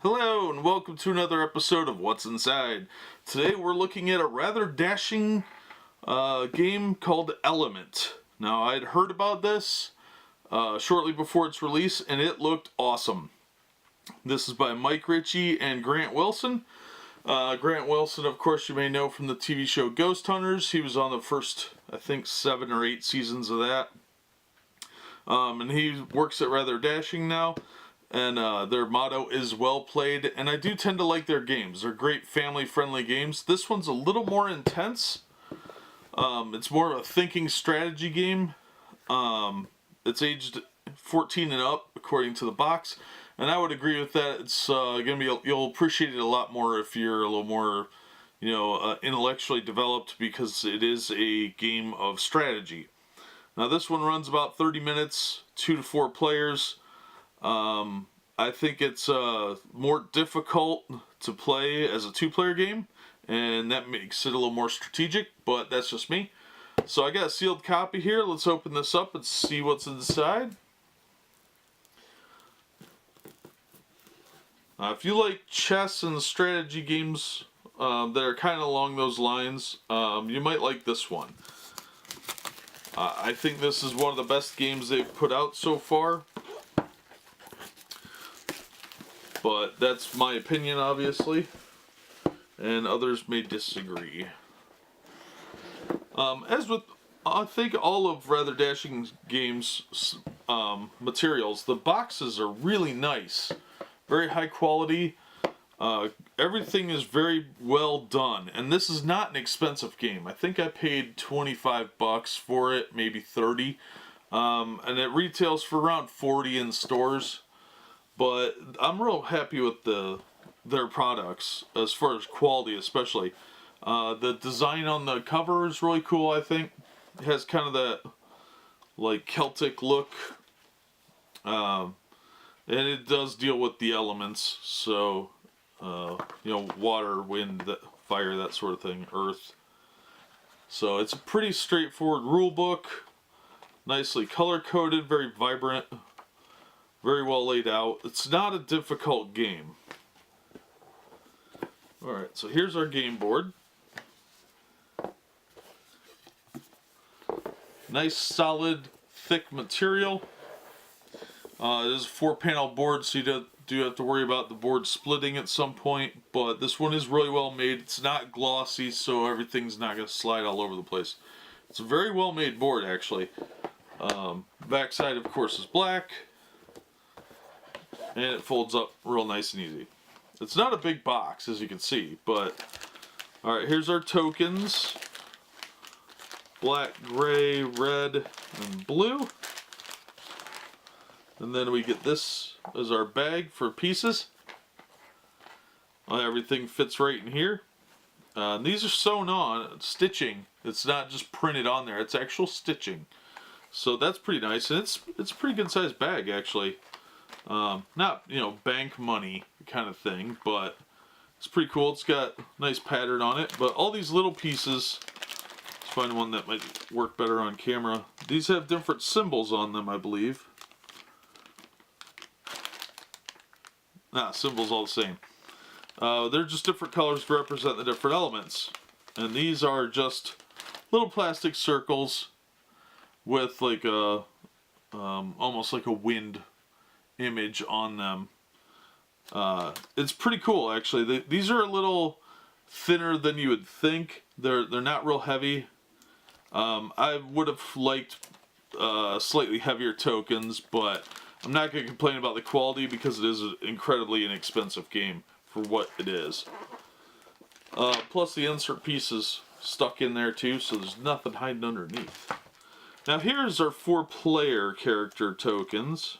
Hello and welcome to another episode of What's Inside. Today we're looking at a rather dashing game called Element. Now I'd heard about this shortly before its release and it looked awesome. This is by Mike Ritchie and Grant Wilson. Grant Wilson, of course, you may know from the TV show Ghost Hunters. He was on the first, I think, 7 or 8 seasons of that. And he works at Rather Dashing now. And their motto is well played, and I do tend to like their games. They're great family-friendly games. This one's a little more intense. It's more of a thinking strategy game. It's aged 14 and up, according to the box, and I would agree with that. It's gonna be you'll appreciate it a lot more if you're a little more, intellectually developed, because it is a game of strategy. Now this one runs about 30 minutes, 2 to 4 players. I think it's more difficult to play as a 2-player game, and that makes it a little more strategic, but that's just me. So I got a sealed copy here. Let's open this up and see what's inside. If you like chess and strategy games that are kind of along those lines, you might like this one. I think this is one of the best games they've put out so far. But that's my opinion, obviously, and others may disagree. As with, I think, all of Rather Dashing games materials, the boxes are really nice, very high quality. Everything is very well done, and this is not an expensive game. I think I paid $25 for it, maybe 30, and it retails for around 40 in stores. But I'm real happy with their products, as far as quality especially. The design on the cover is really cool, I think. It has kind of that, like, Celtic look. And it does deal with the elements, so, water, wind, fire, that sort of thing, earth. So it's a pretty straightforward rule book. Nicely color-coded, very vibrant. Very well laid out. It's not a difficult game. Alright, so here's our game board. Nice, solid, thick material. It is a 4-panel board, so you do have to worry about the board splitting at some point. But this one is really well made. It's not glossy, so everything's not going to slide all over the place. It's a very well made board, actually. Backside, of course, is black. And it folds up real nice and easy. It's not a big box, as you can see, but alright, here's our tokens. Black, gray, red, and blue. And then we get this as our bag for pieces. Everything fits right in here. These are sewn on, stitching. It's not just printed on there, it's actual stitching. So that's pretty nice, and it's a pretty good sized bag, actually. Not, bank money kind of thing, but it's pretty cool. It's got a nice pattern on it, but all these little pieces, let's find one that might work better on camera. These have different symbols on them, I believe. Symbols all the same. They're just different colors to represent the different elements. And these are just little plastic circles with like a, almost like a wind image on them. It's pretty cool, actually. These are a little thinner than you would think. They're not real heavy. I would have liked slightly heavier tokens, but I'm not going to complain about the quality because it is an incredibly inexpensive game for what it is. Plus the insert piece is stuck in there too, so there's nothing hiding underneath. Now here's our 4-player character tokens.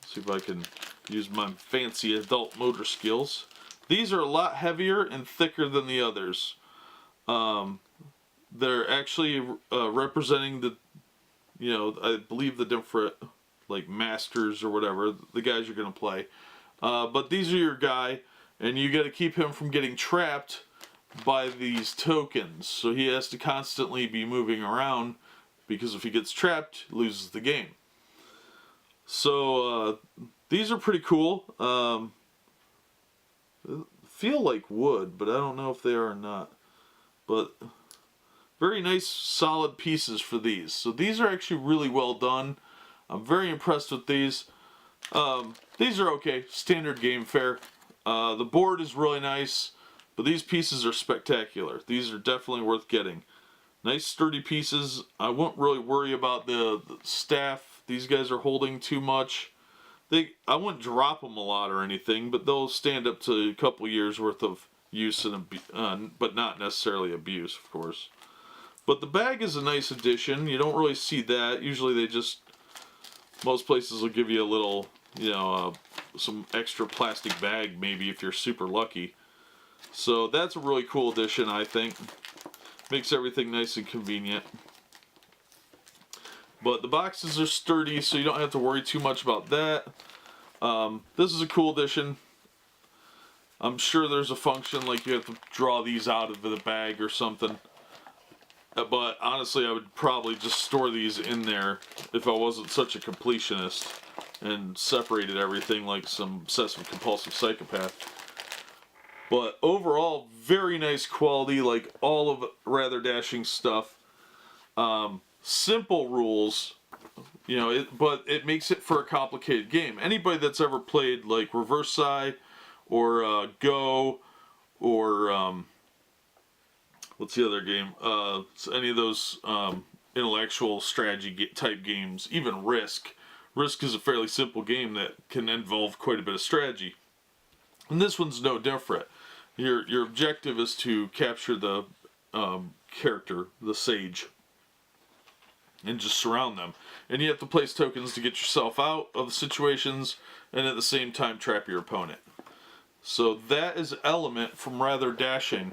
See if I can use my fancy adult motor skills. These are a lot heavier and thicker than the others. They're actually representing the, I believe the different, like, masters or whatever, the guys you're going to play. But these are your guy, and you got to keep him from getting trapped by these tokens. So he has to constantly be moving around, because if he gets trapped, he loses the game. So these are pretty cool. Feel like wood, but I don't know if they are or not. But very nice, solid pieces for these. So these are actually really well done. I'm very impressed with these. These are okay, standard game fare. The board is really nice, but these pieces are spectacular. These are definitely worth getting. Nice sturdy pieces. I won't really worry about the staff these guys are holding too much. I wouldn't drop them a lot or anything, but they'll stand up to a couple years worth of use but not necessarily abuse, of course. But the bag is a nice addition. You don't really see that. Usually most places will give you a little, some extra plastic bag maybe if you're super lucky. So that's a really cool addition, I think. Makes everything nice and convenient. But the boxes are sturdy, so you don't have to worry too much about that. This is a cool addition. I'm sure there's a function like you have to draw these out of the bag or something. But honestly, I would probably just store these in there if I wasn't such a completionist and separated everything like some obsessive compulsive psychopath. But overall, very nice quality, like all of Rather Dashing stuff. Simple rules, but it makes it for a complicated game. Anybody that's ever played like Reverse Psy or Go or what's the other game? Any of those intellectual strategy type games, even Risk. Risk is a fairly simple game that can involve quite a bit of strategy. And this one's no different. Your objective is to capture the character, the sage, and just surround them. And you have to place tokens to get yourself out of the situations and at the same time trap your opponent. So that is Element from Rather Dashing.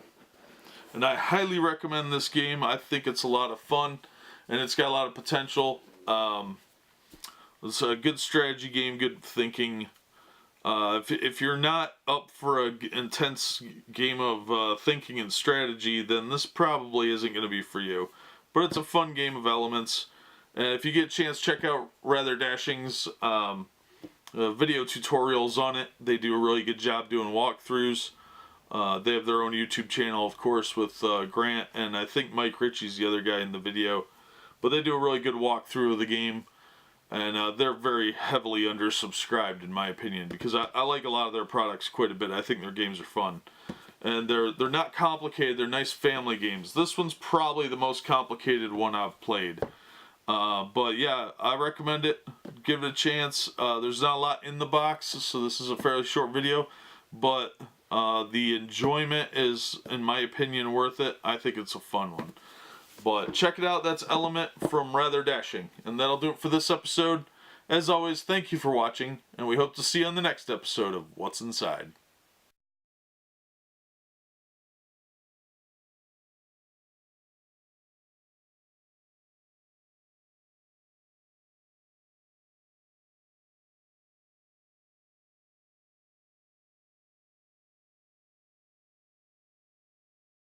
And I highly recommend this game. I think it's a lot of fun and it's got a lot of potential. It's a good strategy game, good thinking. If you're not up for an intense game of thinking and strategy, then this probably isn't going to be for you. But it's a fun game of elements. And if you get a chance, check out Rather Dashing's video tutorials on it. They do a really good job doing walkthroughs. They have their own YouTube channel, of course, with Grant, and I think Mike Ritchie's the other guy in the video. But they do a really good walkthrough of the game. And they're very heavily undersubscribed, in my opinion, because I like a lot of their products quite a bit. I think their games are fun. And they're not complicated. They're nice family games. This one's probably the most complicated one I've played. But yeah, I recommend it. Give it a chance. There's not a lot in the box, so this is a fairly short video. But the enjoyment is, in my opinion, worth it. I think it's a fun one. But check it out. That's Element from Rather Dashing. And that'll do it for this episode. As always, thank you for watching, and we hope to see you on the next episode of What's Inside.